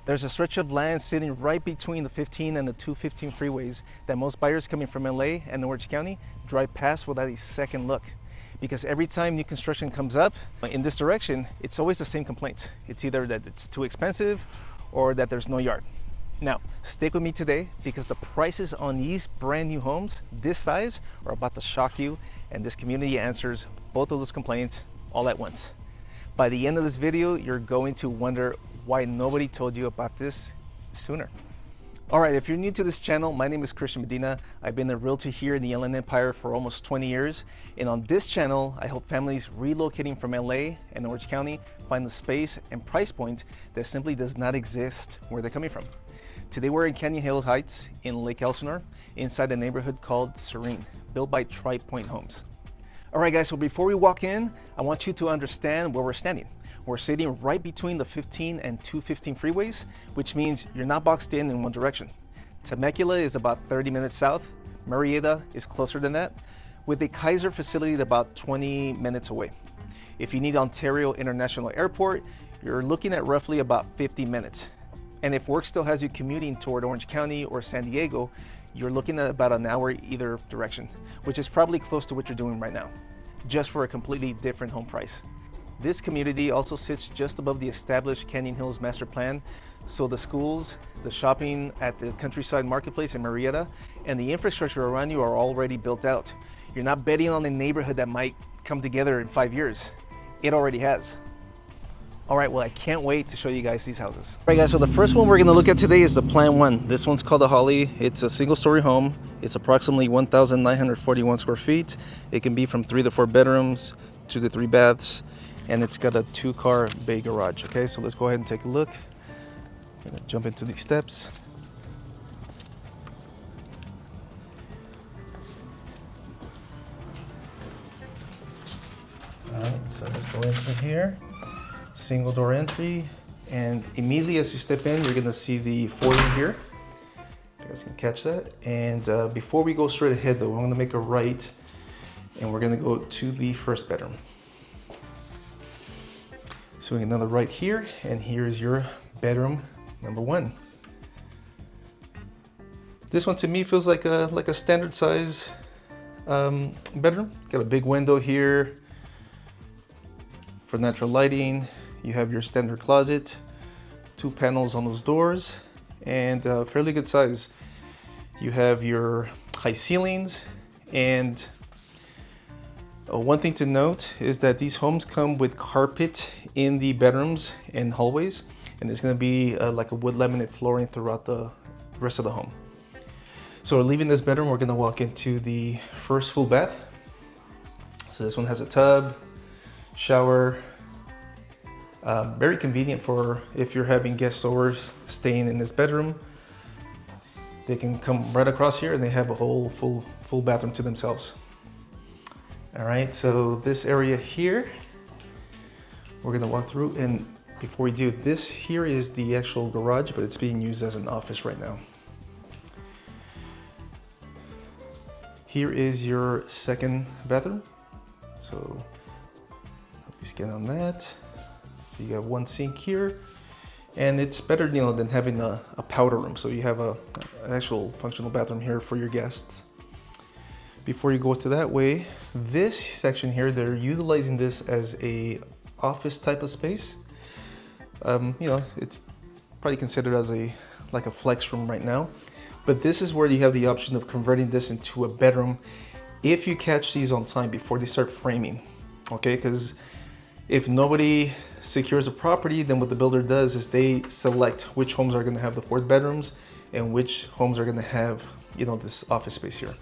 There's a stretch of land sitting right between the 15 and the 215 freeways that most buyers coming from LA and Orange County drive past without a second look. Because every time new construction comes up in this direction, it's always the same complaints. It's either that it's too expensive or that there's no yard. Now, stick with me today because the prices on these brand new homes this size are about to shock you, and this community answers both of those complaints all at once. By the end of this video, you're going to wonder why nobody told you about this sooner. All right, if you're new to this channel, my name is Christian Medina. I've been a realtor here in the Inland Empire for almost 20 years. And on this channel, I help families relocating from LA and Orange County find the space and price point that simply does not exist where they're coming from. Today we're in Canyon Hills Heights in Lake Elsinore, inside a neighborhood called Serene, built by Tri Pointe Homes. All right guys, so before we walk in, I want you to understand where we're standing. We're sitting right between the 15 and 215 freeways, which means you're not boxed in one direction. Temecula is about 30 minutes south. Murrieta is closer than that, with a Kaiser facility about 20 minutes away. If you need Ontario International Airport, you're looking at roughly about 50 minutes. And if work still has you commuting toward Orange County or San Diego, you're looking at about an hour either direction, which is probably close to what you're doing right now, just for a completely different home price. This community also sits just above the established Canyon Hills master plan, so the schools, the shopping at the Countryside Marketplace in Murrieta, and the infrastructure around you are already built out. You're not betting on a neighborhood that might come together in 5 years. It already has. All right, well, I can't wait to show you guys these houses. All right, guys, so the first one we're gonna look at today is the Plan 1. This one's called the Holly. It's a single-story home. It's approximately 1,941 square feet. It can be from 3 to 4 bedrooms, 2 to 3 baths, and it's got a 2-car bay garage. Okay, so let's go ahead and take a look. I'm gonna jump into these steps. All right, so let's go into here. Single door entry, and immediately as you step in, you're gonna see the foyer here. You guys can catch that. And before we go straight ahead though, I'm gonna make a right and we're gonna go to the first bedroom. So we get another right here, and here's your bedroom number 1. This one to me feels like a standard size bedroom. Got a big window here for natural lighting. You have your standard closet, 2 panels on those doors, and fairly good size. You have your high ceilings, and one thing to note is that these homes come with carpet in the bedrooms and hallways, and it's going to be like a wood laminate flooring throughout the rest of the home. So leaving this bedroom, we're going to walk into the first full bath. So this one has a tub, shower. Very convenient for if you're having guests over staying in this bedroom. They can come right across here and they have a whole full bathroom to themselves. All right, so this area here, we're gonna walk through, and before we do, this here is the actual garage, but it's being used as an office right now. Here is your second bathroom. So if we scan on that, so you got 1 sink here, and it's better, than having a powder room. So you have an actual functional bathroom here for your guests. Before you go to that way, this section here, they're utilizing this as a office type of space. It's probably considered as like a flex room right now. But this is where you have the option of converting this into a bedroom if you catch these on time before they start framing. Okay, because if nobody secures a property, then what the builder does is they select which homes are going to have the 4th bedrooms and which homes are going to have, this office space here.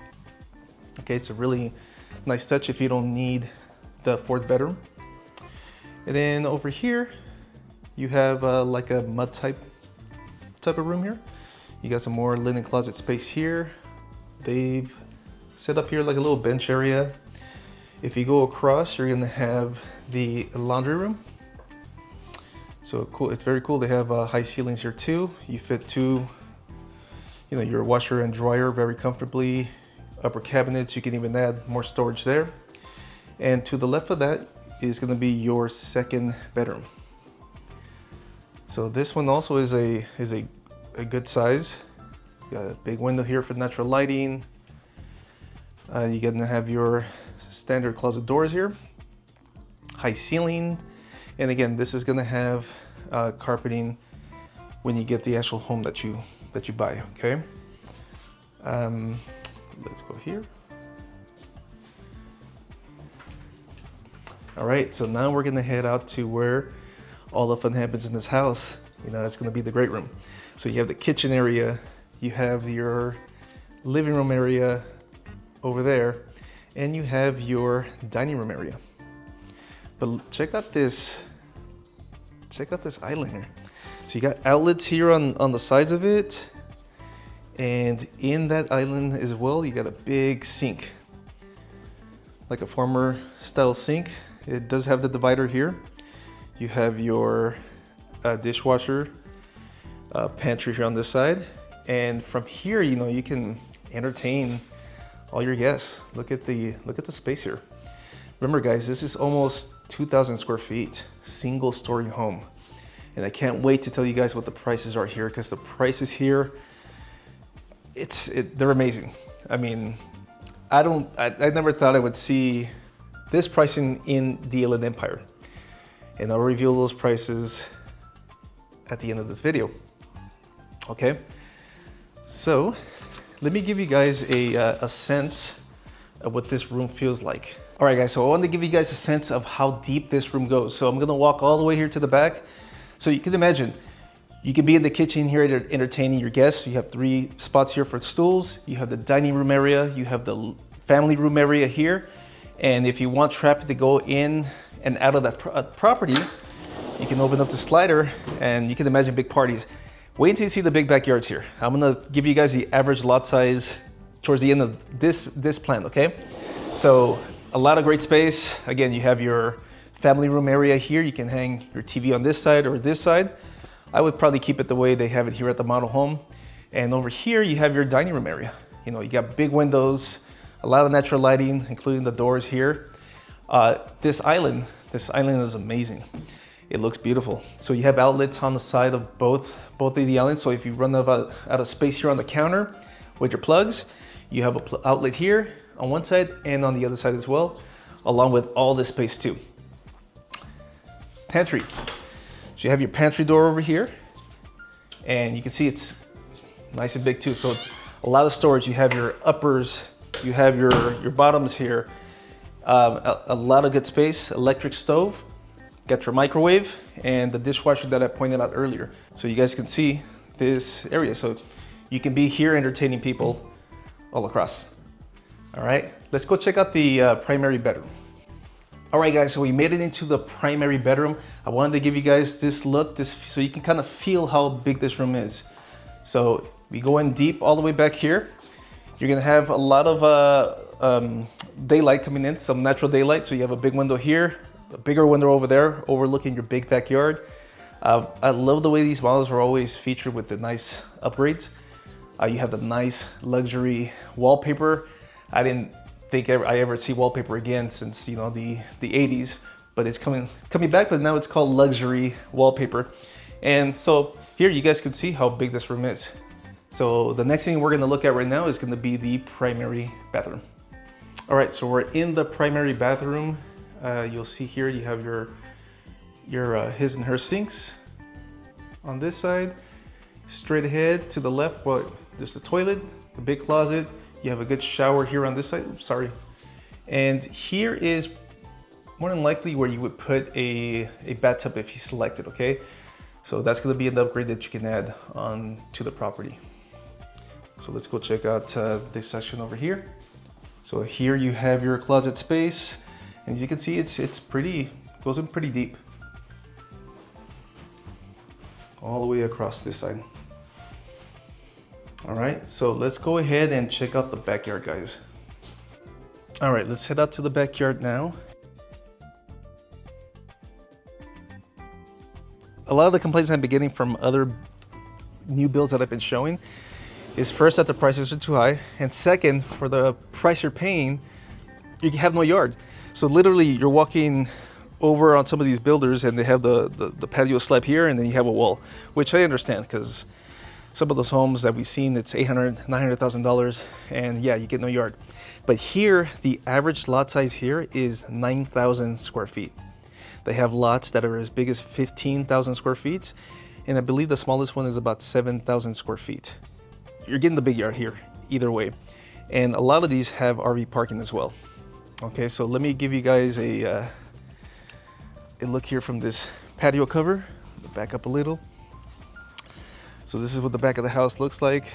Okay, it's a really nice touch if you don't need the 4th bedroom. And then over here, you have like a mud type of room here. You got some more linen closet space here. They've set up here like a little bench area. If you go across, you're gonna have the laundry room. So cool, it's very cool. They have high ceilings here too. You fit 2, your washer and dryer very comfortably. Upper cabinets, you can even add more storage there. And to the left of that is gonna be your second bedroom. So this one also is a good size. Got a big window here for natural lighting. You're gonna have your standard closet doors here. High ceiling. And again, this is gonna have carpeting when you get the actual home that you buy, okay? Let's go here. All right, so now we're gonna head out to where all the fun happens in this house. You know, that's gonna be the great room. So you have the kitchen area, you have your living room area over there, and you have your dining room area. But check out this island here. So you got outlets here on the sides of it, and in that island as well, you got a big sink, like a farmer style sink. It does have the divider here. You have your dishwasher, pantry here on this side. And from here, you know, you can entertain all your guests. Look at the space here. Remember guys, this is almost 2,000 square feet, single story home. And I can't wait to tell you guys what the prices are here, because the prices here, they're amazing. I mean, I never thought I would see this pricing in the Inland Empire. And I'll reveal those prices at the end of this video. Okay, so let me give you guys a sense of what this room feels like. All right guys, so I wanted to give you guys a sense of how deep this room goes. So I'm gonna walk all the way here to the back. So you can imagine, you can be in the kitchen here entertaining your guests. You have 3 spots here for stools. You have the dining room area. You have the family room area here. And if you want traffic to go in and out of that property, you can open up the slider and you can imagine big parties. Wait until you see the big backyards here. I'm gonna give you guys the average lot size towards the end of this plan, okay? So a lot of great space. Again, you have your family room area here. You can hang your TV on this side or this side. I would probably keep it the way they have it here at the model home. And over here, you have your dining room area. You know, you got big windows, a lot of natural lighting, including the doors here. This island is amazing. It looks beautiful. So you have outlets on the side of both of the islands. So if you run out of space here on the counter with your plugs, you have an outlet here on one side and on the other side as well, along with all this space too. Pantry. So you have your pantry door over here, and you can see it's nice and big too. So it's a lot of storage. You have your uppers, you have your bottoms here, a lot of good space, electric stove, got your microwave, and the dishwasher that I pointed out earlier. So you guys can see this area. So you can be here entertaining people all across. All right, let's go check out the primary bedroom. All right guys, so we made it into the primary bedroom. I wanted to give you guys this look, so you can kind of feel how big this room is. So we go in deep all the way back here. You're gonna have a lot of daylight coming in, some natural daylight. So you have a big window here, a bigger window over there, overlooking your big backyard. I love the way these models are always featured with the nice upgrades. You have the nice luxury wallpaper. I didn't think I ever see wallpaper again since, you know, the 80s, but it's coming back, but now it's called luxury wallpaper. And so here you guys can see how big this room is. So the next thing we're gonna look at right now is gonna be the primary bathroom. All right, so we're in the primary bathroom. You'll see here you have your his and her sinks on this side. Straight ahead to the left, well, there's the toilet, the big closet. You have a good shower here on this side, oops, And here is more than likely where you would put a bathtub if you select it, okay? So that's gonna be an upgrade that you can add on to the property. So let's go check out this section over here. So here you have your closet space. And as you can see, it's pretty, goes in pretty deep. All the way across this side. All right, so let's go ahead and check out the backyard, guys. All right, let's head out to the backyard now. A lot of the complaints I've been getting from other new builds that I've been showing is first that the prices are too high, and second, for the price you're paying, you have no yard. So literally you're walking over on some of these builders and they have the patio slab here and then you have a wall, which I understand because some of those homes that we've seen, it's $800,000, $900,000 and yeah, you get no yard. But here, the average lot size here is 9,000 square feet. They have lots that are as big as 15,000 square feet. And I believe the smallest one is about 7,000 square feet. You're getting the big yard here, either way. And a lot of these have RV parking as well. Okay, so let me give you guys a look here from this patio cover. Back up a little. So this is what the back of the house looks like.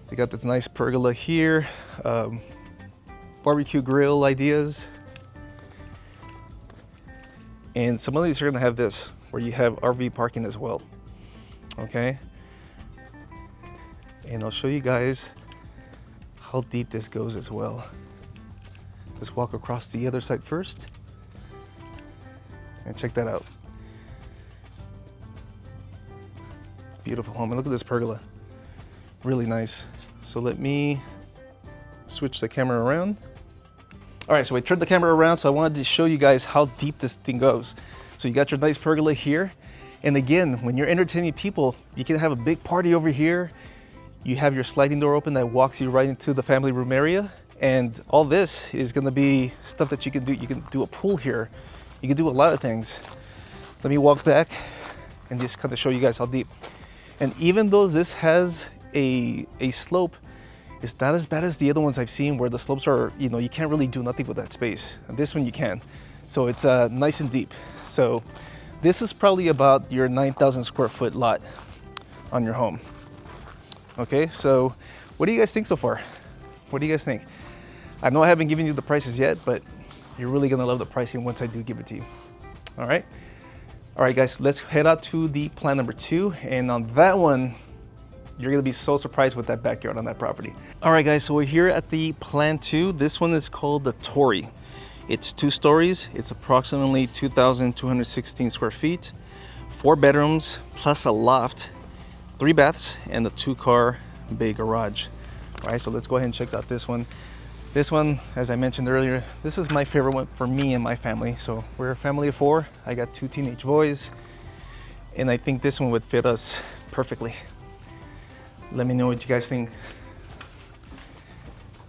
They got this nice pergola here, barbecue grill ideas. And some of these are gonna have this, where you have RV parking as well, okay? And I'll show you guys how deep this goes as well. Let's walk across the other side first. And check that out. Beautiful home, and look at this pergola. Really nice. So let me switch the camera around. All right, so I turned the camera around, so I wanted to show you guys how deep this thing goes. So you got your nice pergola here. And again, when you're entertaining people, you can have a big party over here. You have your sliding door open that walks you right into the family room area. And all this is gonna be stuff that you can do. You can do a pool here. You can do a lot of things. Let me walk back and just kind of show you guys how deep. And even though this has a slope, it's not as bad as the other ones I've seen where the slopes are, you know, you can't really do nothing with that space. And this one you can. So it's nice and deep. So this is probably about your 9,000 square foot lot on your home. Okay, so what do you guys think so far? What do you guys think? I know I haven't given you the prices yet, but you're really gonna love the pricing once I do give it to you. All right guys, let's head out to the plan number 2. And on that one, you're gonna be so surprised with that backyard on that property. All right guys, so we're here at the plan 2. This one is called the Torrey. It's 2 stories. It's approximately 2,216 square feet, 4 bedrooms, plus a loft, 3 baths, and a 2-car bay garage. All right, so let's go ahead and check out this one. This one, as I mentioned earlier, this is my favorite one for me and my family. So we're a family of 4. I got 2 teenage boys, and I think this one would fit us perfectly. Let me know what you guys think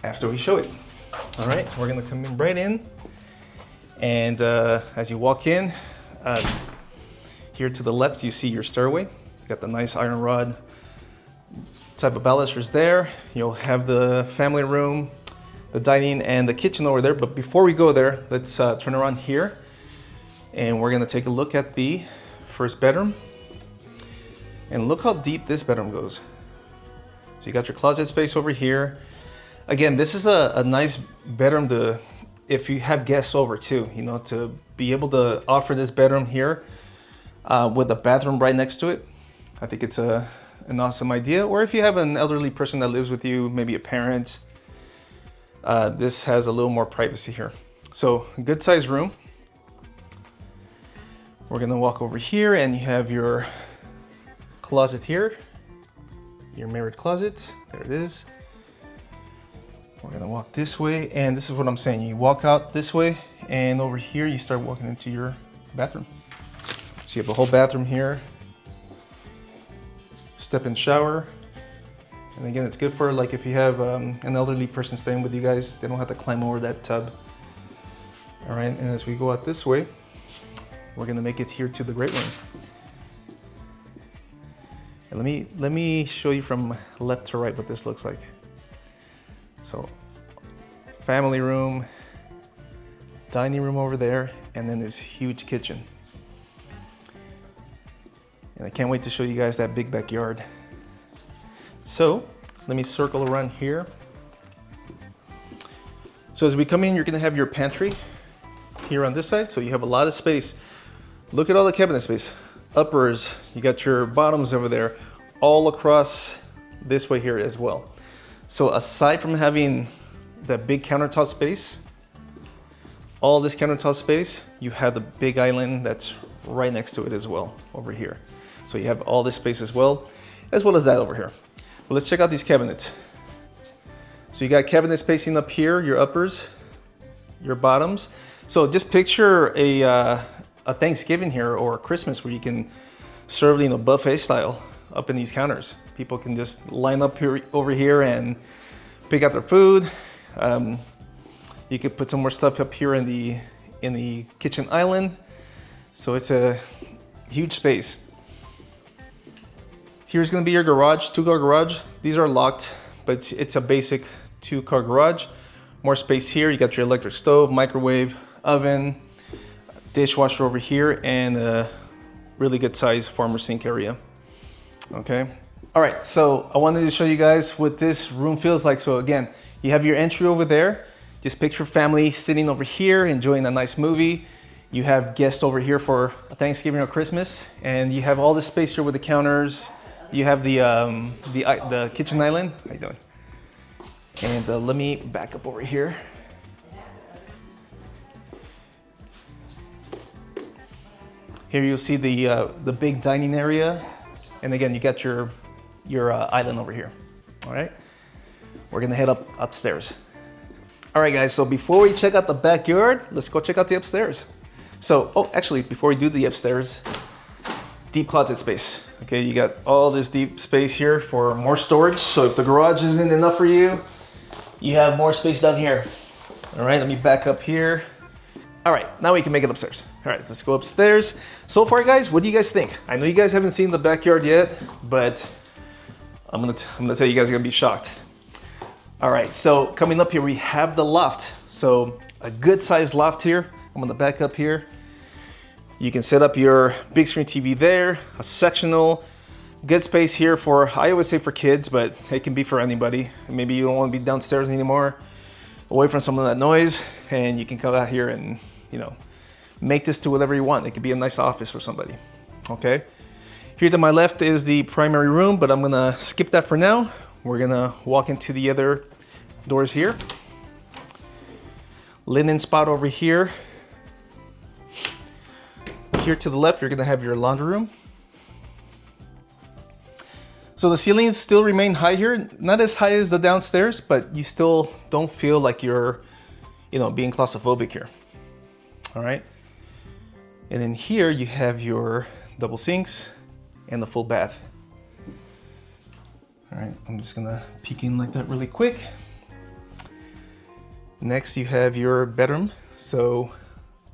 after we show it. All right, we're gonna come in right in. And as you walk in, here to the left, you see your stairway. You got the nice iron rod type of balusters there. You'll have the family room, the dining, and the kitchen over there. But before we go there, let's turn around here. And we're gonna take a look at the first bedroom. And look how deep this bedroom goes. So you got your closet space over here. Again, this is a nice bedroom to, if you have guests over too, you know, to be able to offer this bedroom here with a bathroom right next to it. I think it's an awesome idea. Or if you have an elderly person that lives with you, maybe a parent, this has a little more privacy here. So good sized room. We're gonna walk over here and you have your closet here, your mirrored closet. There it is. We're gonna walk this way, and this is what I'm saying. You walk out this way, and over here you start walking into your bathroom. So you have a whole bathroom here. Step-in shower. And again, it's good for like if you have an elderly person staying with you guys, they don't have to climb over that tub. All right, and as we go out this way, we're gonna make it here to the great room. And let me show you from left to right what this looks like. So, family room, dining room over there, and then this huge kitchen. And I can't wait to show you guys that big backyard. So, let me circle around here. So as we come in, you're gonna have your pantry here on this side. So you have a lot of space. Look at all the cabinet space. Uppers, you got your bottoms over there, all across this way here as well. So aside from having the big countertop space, all this countertop space, you have the big island that's right next to it as well over here. So you have all this space as well as that over here. But let's check out these cabinets. So you got cabinet spacing up here, your uppers, your bottoms. So just picture a Thanksgiving here or Christmas where you can serve, you know, buffet style up in these counters. People can just line up here over here and pick out their food. You could put some more stuff up here in the kitchen island. So it's a huge space. Here's gonna be your garage, 2-car garage. These are locked, but it's a basic 2-car garage. More space here. You got your electric stove, microwave, oven, dishwasher over here, and a really good size farmer sink area. Okay. All right, so I wanted to show you guys what this room feels like. So again, you have your entry over there. Just picture family sitting over here, enjoying a nice movie. You have guests over here for Thanksgiving or Christmas, and you have all this space here with the counters. You have the kitchen island. How you doing? And let me back up over here. Here you'll see the big dining area, and again you got your island over here. All right, we're gonna head upstairs. All right, guys. So before we check out the backyard, let's go check out the upstairs. So, oh, actually, before we do the upstairs, deep closet space. Okay, you got all this deep space here for more storage. So if the garage isn't enough for you, you have more space down here. All right, let me back up here. All right, now we can make it upstairs. All right, let's go upstairs. So far, guys, what do you guys think? I know you guys haven't seen the backyard yet, but I'm gonna tell you guys are gonna be shocked. All right, so coming up here, we have the loft. So a good sized loft here. I'm gonna back up here. You can set up your big screen TV there, a sectional, good space here for, I always say for kids, but it can be for anybody. Maybe you don't want to be downstairs anymore, away from some of that noise, and you can come out here and, you know, make this to whatever you want. It could be a nice office for somebody, okay? Here to my left is the primary room, but I'm gonna skip that for now. We're gonna walk into the other doors here. Linen spot over here. Here to the left, you're gonna have your laundry room. So the ceilings still remain high here, not as high as the downstairs, but you still don't feel like you're, you know, being claustrophobic here. All right. And then here you have your double sinks and the full bath. All right, I'm just gonna peek in like that really quick. Next, you have your bedroom. So,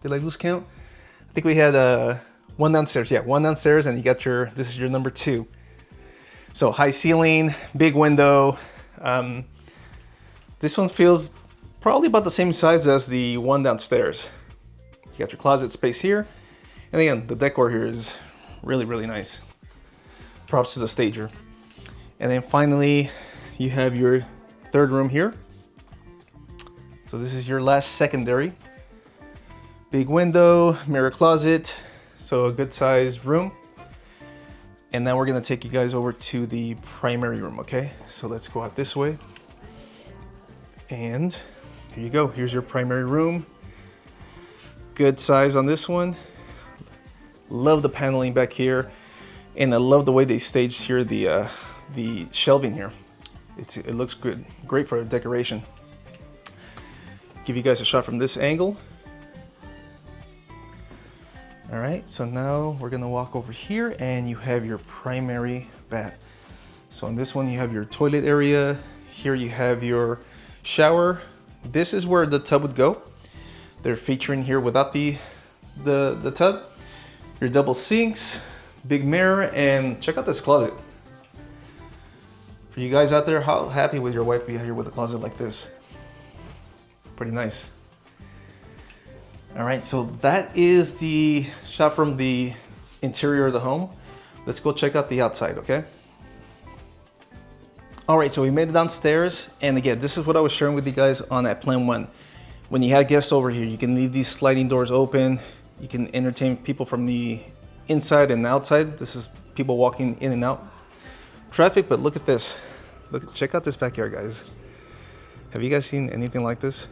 did I lose count? I think we had one downstairs. Yeah, one downstairs, and you got this is your number 2. So high ceiling, big window. This one feels probably about the same size as the one downstairs. You got your closet space here. And again, the decor here is really, really nice. Props to the stager. And then finally, you have your third room here. So this is your last secondary. Big window, mirror closet, so a good sized room. And now we're gonna take you guys over to the primary room, okay? So let's go out this way. And here you go, here's your primary room. Good size on this one. Love the paneling back here. And I love the way they staged here the shelving here. It looks good, great for decoration. Give you guys a shot from this angle. All right, so now we're gonna walk over here and you have your primary bath. So on this one, you have your toilet area. Here you have your shower. This is where the tub would go. They're featuring here without the tub. Your double sinks, big mirror, and check out this closet. For you guys out there, how happy would your wife be here with a closet like this? Pretty nice. All right, so that is the shot from the interior of the home. Let's go check out the outside, okay? All right, so we made it downstairs. And again, this is what I was sharing with you guys on that plan 1. When you had guests over here, you can leave these sliding doors open. You can entertain people from the inside and outside. This is people walking in and out traffic, but look at this. Check out this backyard, guys. Have you guys seen anything like this?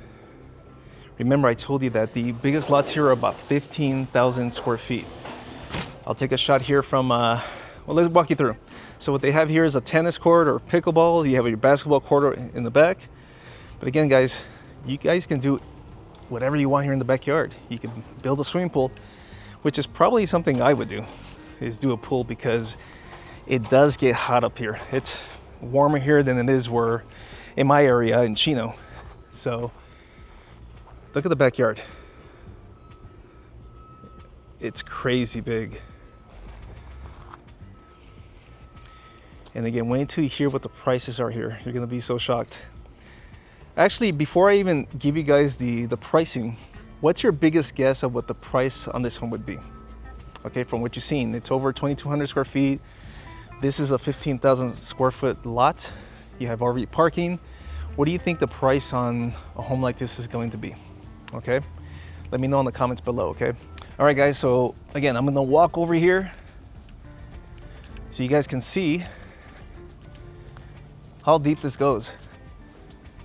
Remember, I told you that the biggest lots here are about 15,000 square feet. I'll take a shot here from, well, let's walk you through. So what they have here is a tennis court or pickleball. You have your basketball court in the back. But again, guys, you guys can do whatever you want here in the backyard. You can build a swimming pool, which is probably something I would do, is do a pool, because it does get hot up here. It's warmer here than it is where in my area in Chino. So look at the backyard. It's crazy big. And again, wait until you hear what the prices are here. You're gonna be so shocked. Actually, before I even give you guys the pricing, what's your biggest guess of what the price on this home would be? Okay, from what you've seen, it's over 2,200 square feet. This is a 15,000 square foot lot. You have RV parking. What do you think the price on a home like this is going to be? Okay, let me know in the comments below, okay? All right, guys, so again, I'm gonna walk over here so you guys can see how deep this goes.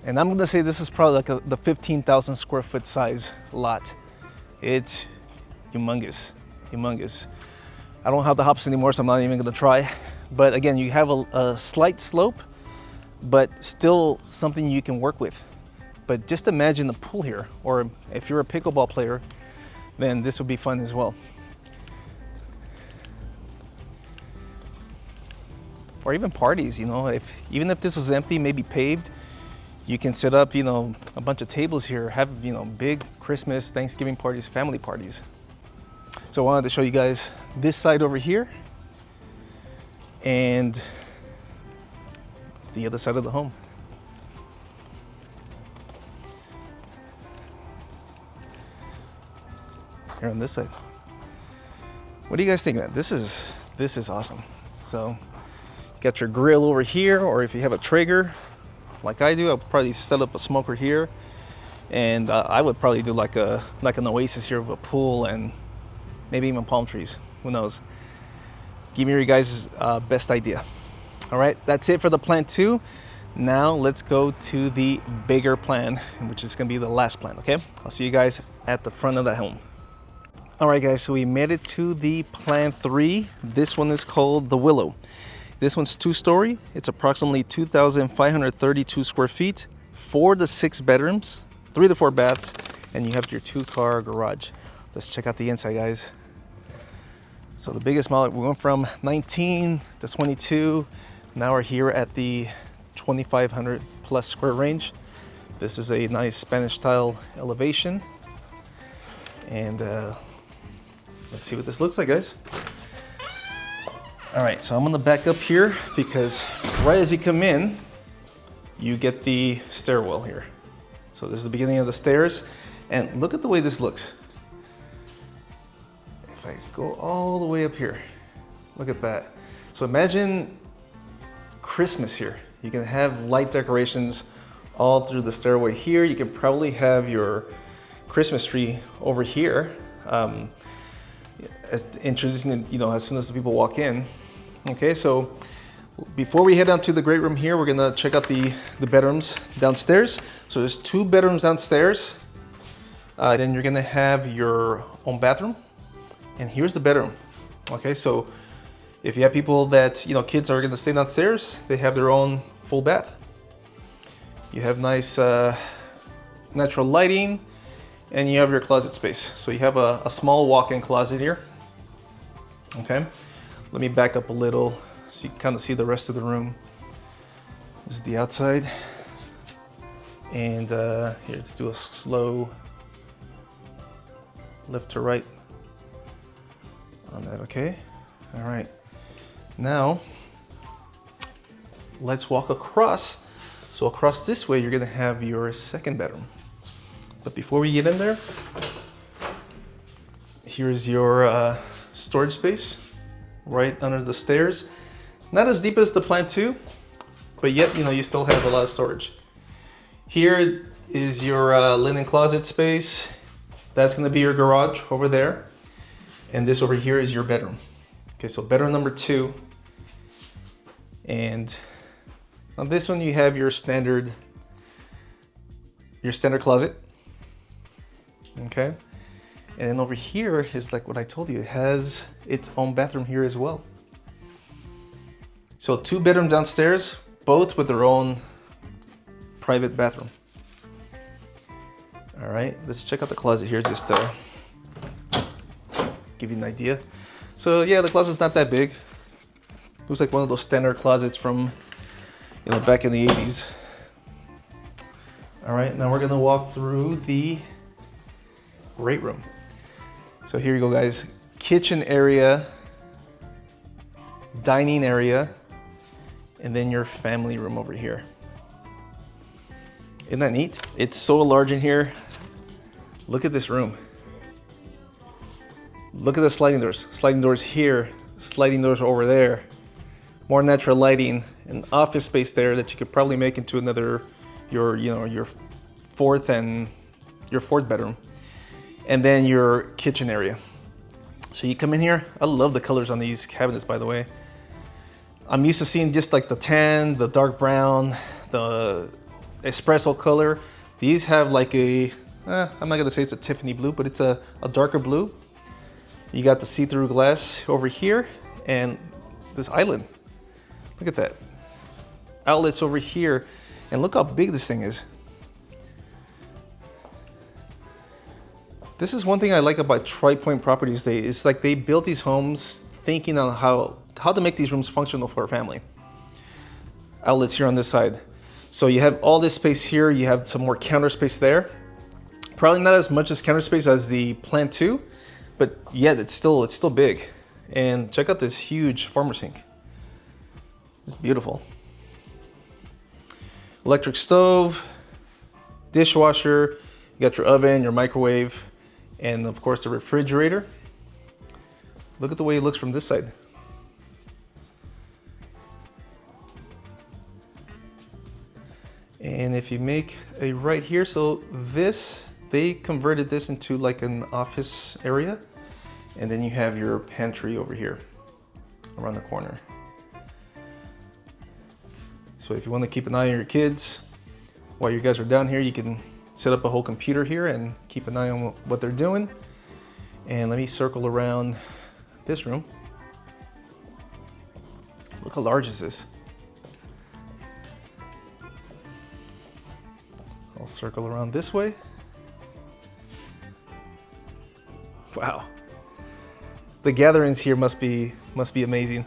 And I'm gonna say this is probably like the 15,000 square foot size lot. It's humongous, humongous. I don't have the hops anymore, so I'm not even gonna try. But again, you have a slight slope, but still something you can work with. But just imagine the pool here, or if you're a pickleball player, then this would be fun as well. Or even parties, you know, even if this was empty, maybe paved, you can set up, you know, a bunch of tables here, have, you know, big Christmas, Thanksgiving parties, family parties. So I wanted to show you guys this side over here and the other side of the home. Here on this side. What do you guys think, man? This is awesome. So you got your grill over here, or if you have a Traeger like I do, I'll probably set up a smoker here, and I would probably do like an oasis here of a pool and maybe even palm trees. Who knows? Give me your guys' best idea. All right, that's it for the plan 2. Now let's go to the bigger plan, which is gonna be the last plan, okay? I'll see you guys at the front of the home. All right, guys, so we made it to the plan 3. This one is called the Willow. This one's 2-story. It's approximately 2,532 square feet, 4 to 6 bedrooms, 3 to 4 baths, and you have your 2-car garage. Let's check out the inside, guys. So the biggest model, we went from 19 to 22. Now we're here at the 2,500 plus square range. This is a nice Spanish style elevation. And let's see what this looks like, guys. All right, so I'm gonna back up here because right as you come in, you get the stairwell here. So this is the beginning of the stairs, and look at the way this looks. If I go all the way up here, look at that. So imagine Christmas here. You can have light decorations all through the stairway here. You can probably have your Christmas tree over here, introducing it, you know, as soon as the people walk in. Okay, so before we head down to the great room here, we're gonna check out the bedrooms downstairs. So there's 2 bedrooms downstairs. Then you're gonna have your own bathroom, and here's the bedroom. Okay, so if you have people that, you know, kids are gonna stay downstairs, they have their own full bath. You have nice natural lighting, and you have your closet space. So you have a small walk-in closet here. Okay, let me back up a little so you can kind of see the rest of the room. This is the outside. And here, let's do a slow left to right on that, okay? All right, now let's walk across. So across this way, you're gonna have your second bedroom. But before we get in there, here's your storage space right under the stairs. Not as deep as the plan 2, but yet, you know, you still have a lot of storage. Here is your linen closet space. That's gonna be your garage over there. And this over here is your bedroom. Okay, so bedroom number 2. And on this one, you have your standard closet. Okay, and then over here is like what I told you, it has its own bathroom here as well. So 2 bedrooms downstairs, both with their own private bathroom. All All right, let's check out the closet here just to give you an idea. So yeah, the closet's not that big. Looks like one of those standard closets from, you know, back in the 80s. All right, now we're gonna walk through the great room. So here you go, guys. Kitchen area, dining area, and then your family room over here. Isn't that neat? It's so large in here. Look at this room. Look at the sliding doors. Sliding doors here, sliding doors over there. More natural lighting, an office space there that you could probably make into another, your fourth bedroom. And then your kitchen area. So you come in here. I love the colors on these cabinets, by the way. I'm used to seeing just like the tan, the dark brown, the espresso color. These have like a, I'm not gonna say it's a Tiffany blue, but it's a darker blue. You got the see-through glass over here and this island. Look at that. Outlets over here. And look how big this thing is. This is one thing I like about Tri Pointe properties. It's like they built these homes thinking on how to make these rooms functional for a family. Outlets here on this side. So you have all this space here. You have some more counter space there. Probably not as much as counter space as the Plant 2, but yet it's still big. And check out this huge farmer sink. It's beautiful. Electric stove, dishwasher, you got your oven, your microwave, and of course the refrigerator. Look at the way it looks from this side. And if you make a right here, so this, they converted this into like an office area. And then you have your pantry over here around the corner. So if you want to keep an eye on your kids while you guys are down here, you can set up a whole computer here and keep an eye on what they're doing. And let me circle around this room. Look how large is this? I'll circle around this way. Wow. The gatherings here must be amazing.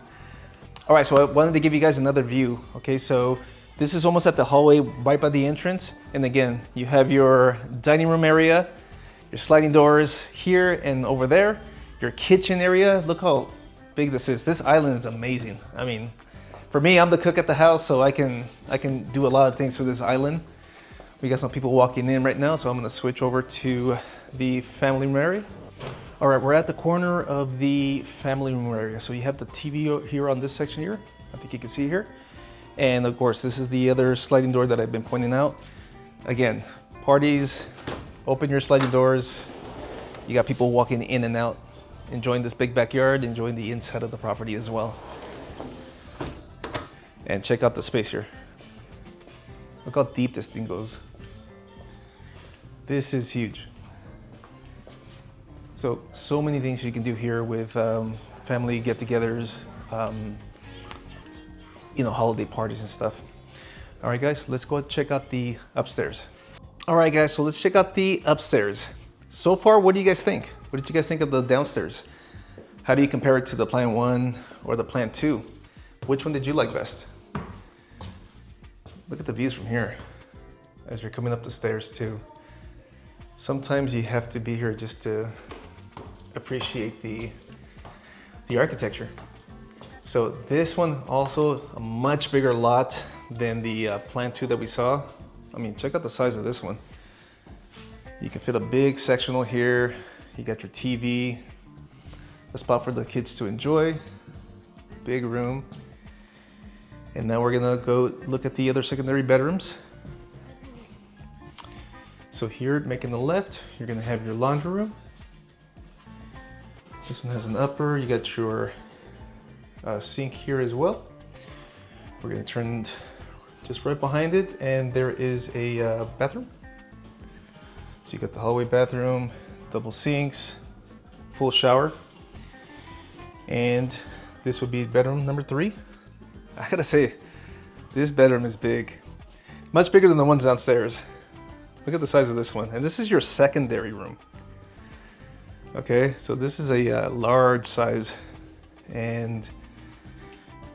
All right, so I wanted to give you guys another view. Okay, so this is almost at the hallway right by the entrance. And again, you have your dining room area, your sliding doors here and over there, your kitchen area. Look how big this is. This island is amazing. I mean, for me, I'm the cook at the house, so I can do a lot of things with this island. We got some people walking in right now, so I'm gonna switch over to the family room area. All right, we're at the corner of the family room area. So you have the TV here on this section here. I think you can see here. And of course, this is the other sliding door that I've been pointing out. Again, parties, open your sliding doors. You got people walking in and out, enjoying this big backyard, enjoying the inside of the property as well. And check out the space here. Look how deep this thing goes. This is huge. So many things you can do here with family get-togethers, holiday parties and stuff. All right, guys, let's go check out the upstairs. All right, guys, so let's check out the upstairs. So far, what do you guys think? What did you guys think of the downstairs? How do you compare it to the Plant 1 or the Plant 2? Which one did you like best? Look at the views from here as you're coming up the stairs too. Sometimes you have to be here just to appreciate the architecture. So this one also a much bigger lot than the Plant 2 that we saw. I mean, check out the size of this one. You can fit a big sectional here. You got your TV, a spot for the kids to enjoy, big room. And now we're gonna go look at the other secondary bedrooms. So here, making the left, you're gonna have your laundry room. This one has an upper. You got your sink here as well. We're gonna turn just right behind it, and there is a bathroom. So you got the hallway bathroom, double sinks, full shower. And this would be bedroom number 3. I gotta say, this bedroom is big. Much bigger than the ones downstairs. Look at the size of this one. And this is your secondary room. Okay, so this is a large size. And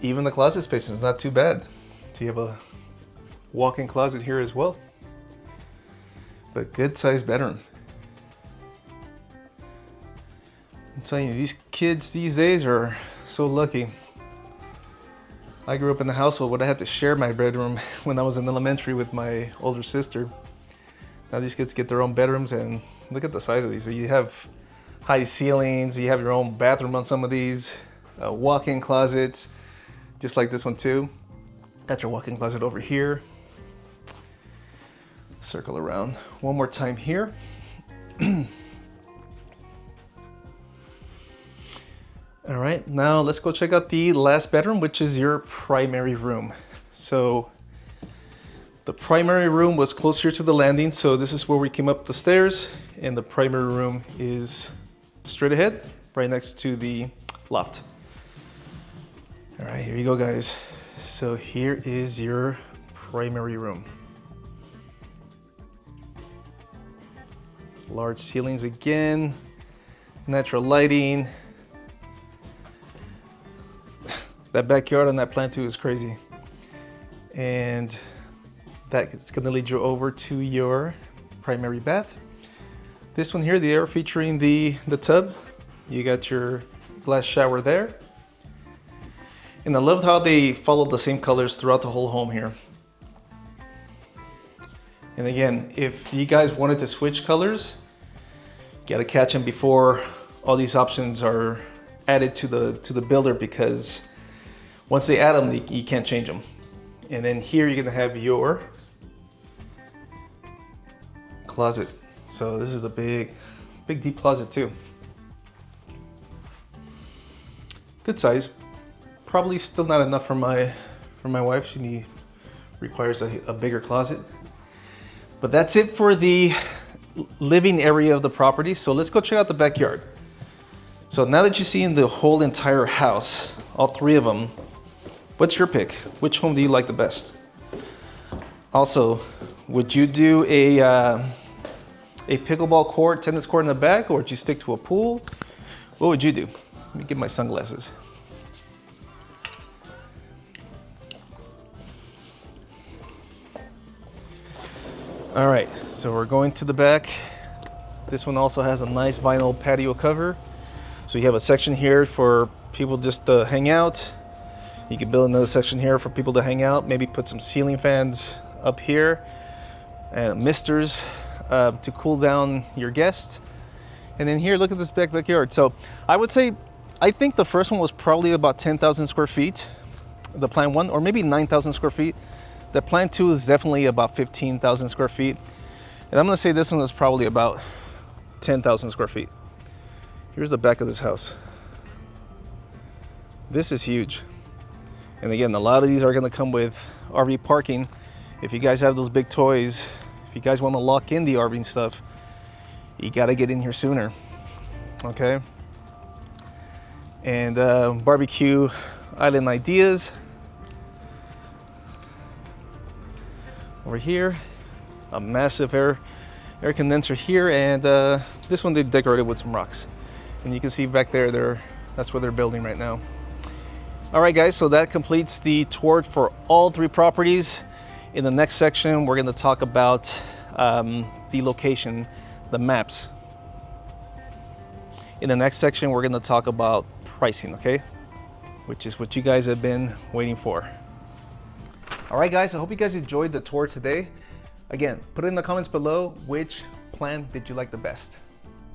even the closet space is not too bad. So you have a walk-in closet here as well. But good sized bedroom. I'm telling you, these kids these days are so lucky. I grew up in a household where I had to share my bedroom when I was in elementary with my older sister. Now these kids get their own bedrooms, and look at the size of these. You have high ceilings, you have your own bathroom on some of these, walk-in closets, just like this one too. Got your walk-in closet over here. Circle around one more time here. All right, now let's go check out the last bedroom, which is your primary room. So the primary room was closer to the landing, so this is where we came up the stairs, and the primary room is straight ahead, right next to the loft. All right, here you go, guys. So here is your primary room. Large ceilings again, natural lighting. That backyard on that plan too is crazy. And that's gonna lead you over to your primary bath. This one here, the air featuring the tub. You got your glass shower there. And I love how they followed the same colors throughout the whole home here. And again, if you guys wanted to switch colors, you gotta catch them before all these options are added to the builder, because once they add them, you can't change them. And then here you're gonna have your closet. So this is a big deep closet too. Good size. Probably still not enough for my wife. She requires a bigger closet. But that's it for the living area of the property. So let's go check out the backyard. So now that you've seen the whole entire house, all three of them, what's your pick? Which home do you like the best? Also, would you do a pickleball court, tennis court in the back, or would you stick to a pool? What would you do? Let me get my sunglasses. All right, so we're going to the back. This one also has a nice vinyl patio cover. So you have a section here for people just to hang out. You can build another section here for people to hang out. Maybe put some ceiling fans up here and misters to cool down your guests. And then here, look at this backyard. So I would say, I think the first one was probably about 10,000 square feet, the plan one, or maybe 9,000 square feet. The plan two is definitely about 15,000 square feet. And I'm gonna say this one is probably about 10,000 square feet. Here's the back of this house. This is huge. And again, a lot of these are gonna come with RV parking. If you guys have those big toys, if you guys wanna lock in the RV stuff, you gotta get in here sooner, okay? And barbecue island ideas. Over here, a massive air condenser here, and this one they decorated with some rocks. And you can see back there, that's where they're building right now. All right, guys, so that completes the tour for all three properties. In the next section, we're gonna talk about the location, the maps. In the next section, we're gonna talk about pricing, okay? Which is what you guys have been waiting for. All right, guys, I hope you guys enjoyed the tour today. Again, put in the comments below, which plan did you like the best?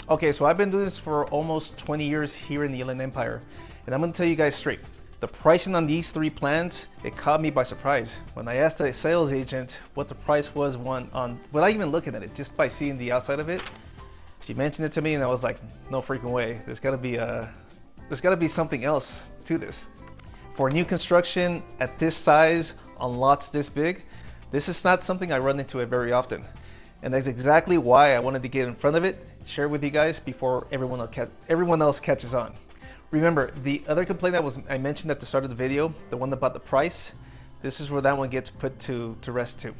Okay, so I've been doing this for almost 20 years here in the Inland Empire, and I'm gonna tell you guys straight, the pricing on these three plans, it caught me by surprise. When I asked a sales agent what the price was without even looking at it, just by seeing the outside of it, she mentioned it to me and I was like, no freaking way. There's gotta be something else to this. For new construction at this size, on lots this big, this is not something I run into very often. And that's exactly why I wanted to get in front of it, share it with you guys before everyone else catches on. Remember, the other complaint I mentioned at the start of the video, the one about the price, this is where that one gets put to rest too.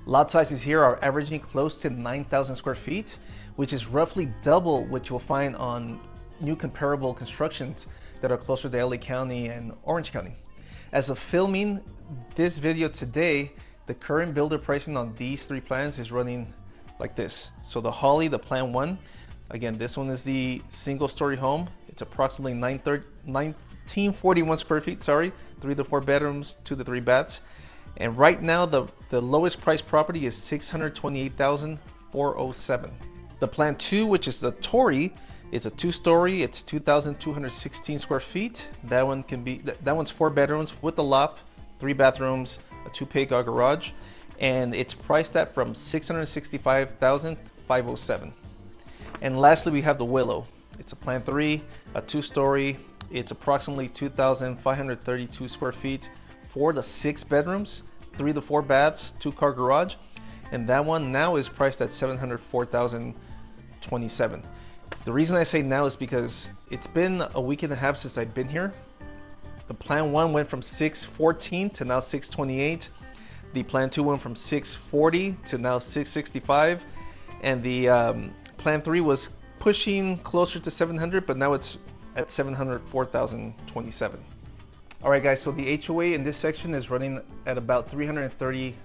Lot sizes here are averaging close to 9,000 square feet, which is roughly double what you'll find on new comparable constructions that are closer to LA County and Orange County. As of filming this video today, the current builder pricing on these three plans is running like this. So the Holly, the plan 1, again, this one is the single story home. It's approximately 1941 square feet, 3 to 4 bedrooms, 2 to 3 baths. And right now the lowest price property is $628,407. The plan 2, which is the Torrey, it's a 2-story, it's 2,216 square feet. That one's 4 bedrooms with a loft, 3 bathrooms, a 2-pay garage, and it's priced at from $665,507. And lastly, we have the Willow. It's a plan 3, a 2-story, it's approximately 2,532 square feet, 4 to 6 bedrooms, 3 to 4 baths, 2-car garage, and that one now is priced at $704,027. The reason I say now is because it's been a week and a half since I've been here. The plan 1 went from $614 to now $628. The plan 2 went from $640 to now $665, and the plan 3 was pushing closer to $700, but now it's at $704,027. All right, guys, so the HOA in this section is running at about $330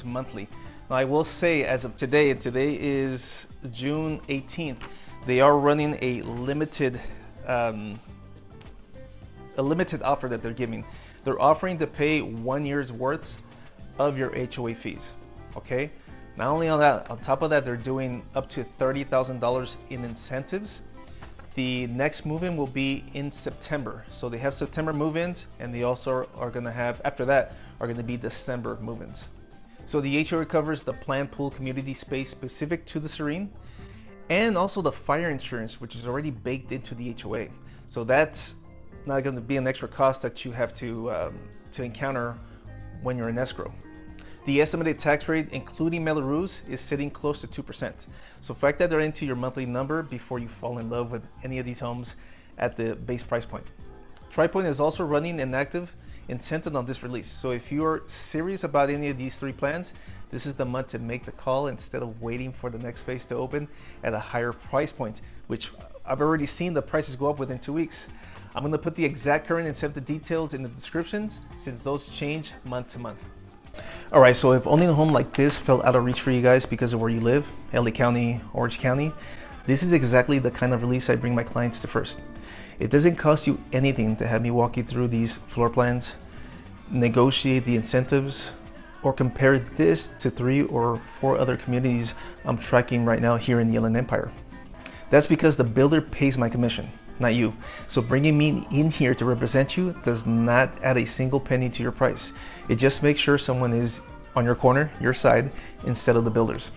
monthly. Now, I will say, as of today, and today is June 18th, they are running a limited offer that they're giving. They're offering to pay 1 year's worth of your HOA fees. Okay. Not only on that, on top of that, they're doing up to $30,000 in incentives. The next move-in will be in September. So they have September move-ins, and they also are going to have, after that, are going to be December move-ins. So the HOA covers the planned pool community space specific to the Serene, and also the fire insurance, which is already baked into the HOA. So that's not going to be an extra cost that you have to encounter when you're in escrow. The estimated tax rate, including Melrose, is sitting close to 2%. So factor that into your monthly number before you fall in love with any of these homes at the base price point. Tri Pointe is also running an active incentive on this release. So if you're serious about any of these three plans, this is the month to make the call instead of waiting for the next phase to open at a higher price point, which I've already seen the prices go up within 2 weeks. I'm going to put the exact current incentive details in the descriptions since those change month to month. All right, so if owning a home like this felt out of reach for you guys because of where you live, LA County, Orange County, this is exactly the kind of release I bring my clients to first. It doesn't cost you anything to have me walk you through these floor plans, negotiate the incentives, or compare this to 3 or 4 other communities I'm tracking right now here in the Inland Empire. That's because the builder pays my commission, not you. So bringing me in here to represent you does not add a single penny to your price. It just makes sure someone is on your corner, your side, instead of the builders.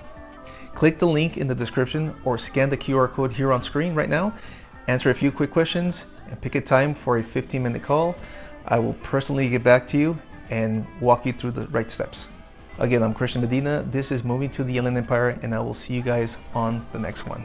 Click the link in the description or scan the QR code here on screen right now, answer a few quick questions, and pick a time for a 15-minute call. I will personally get back to you and walk you through the right steps. Again, I'm Christian Medina. This is Moving to the Inland Empire, and I will see you guys on the next one.